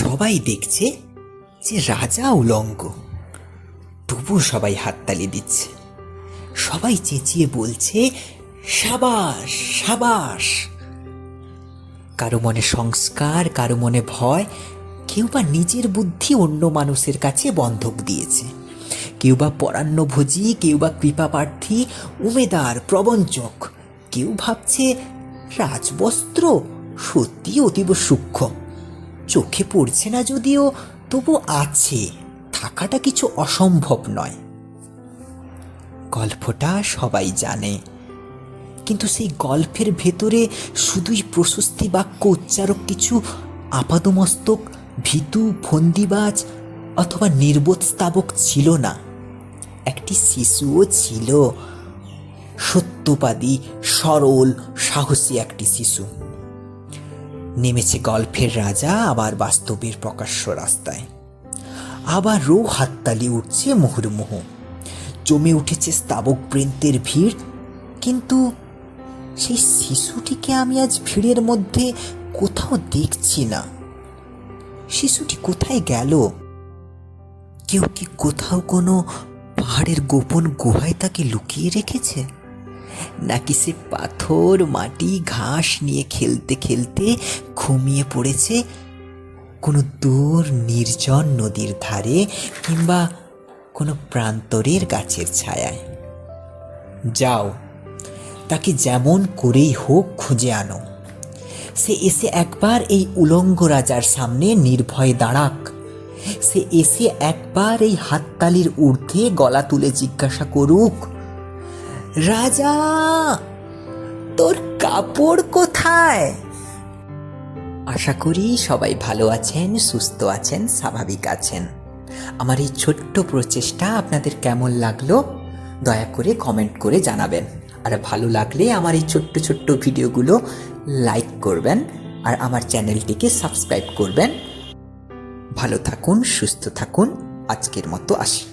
সবাই দেখছে যে রাজা উলঙ্গ, তবু সবাই হাততালি দিচ্ছে। সবাই চেঁচিয়ে বলছে, সাবাস সাবাস। কারো মনে সংস্কার, কারো মনে ভয়, কেউ বা নিজের বুদ্ধি অন্য মানুষের কাছে বন্ধক দিয়েছে, কেউ বা পরান্নভোজী, কেউ বা কৃপাপ্রার্থী, উমেদার, প্রবঞ্চক। কেউ ভাবছে রাজবস্ত্র সত্যি অতীব সূক্ষ্ম, চোখে পড়ছে না যদিও, তবু আছে, থাকাটা কিছু অসম্ভব নয়। গল্পটা সবাই জানে, কিন্তু সেই গল্পের ভেতরে শুধুই প্রশস্তি বাক্য উচ্চারক কিছু আপাদমস্তক ভীতু, ফন্দিবাজ অথবা নির্বোধ স্তাবক ছিল না। একটি শিশুও ছিল, সত্যবাদী, সরল, সাহসী একটি শিশু। নেমেছে গল্পের রাজা আবার বাস্তবের প্রকাশ্য রাস্তায়। আবারও হাততালি উঠছে মুহুর্মুহু, জমে উঠেছে স্তাবক বৃন্তের ভিড়। কিন্তু সেই শিশুটিকে আমি আজ ভিড়ের মধ্যে কোথাও দেখছি না। শিশুটি কোথায় গেল? কেউ কি কোথাও কোনো পাহাড়ের গোপন গুহায় তাকে লুকিয়ে রেখেছে? নাকি সে পাথর, মাটি, ঘাস নিয়ে খেলতে খেলতে ঘুমিয়ে পড়েছে কোনো দূর নির্জন নদীর ধারে কিংবা কোনো প্রান্তরের গাছের ছায়ায়? যাও, তাকে যেমন করেই হোক খুঁজে আনো। সে এসে একবার এই উলঙ্গ রাজার সামনে নির্ভয়ে দাঁড়াক। সে এসে একবার এই হাততালির ঊর্ধ্বে গলা তুলে জিজ্ঞাসা করুক, রাজা, তোর কাপড় কোথায়? আশা করি সবাই ভালো আছেন, সুস্থ আছেন, স্বাভাবিক আছেন। আমার এই ছোট্ট প্রচেষ্টা আপনাদের কেমন লাগলো দয়া করে কমেন্ট করে জানাবেন। আর ভালো লাগলে আমার এই ছোট্ট ছোট্ট ভিডিওগুলো লাইক করবেন আর আমার চ্যানেলটিকে সাবস্ক্রাইব করবেন। ভালো থাকুন, সুস্থ থাকুন। আজকের মতো আসি।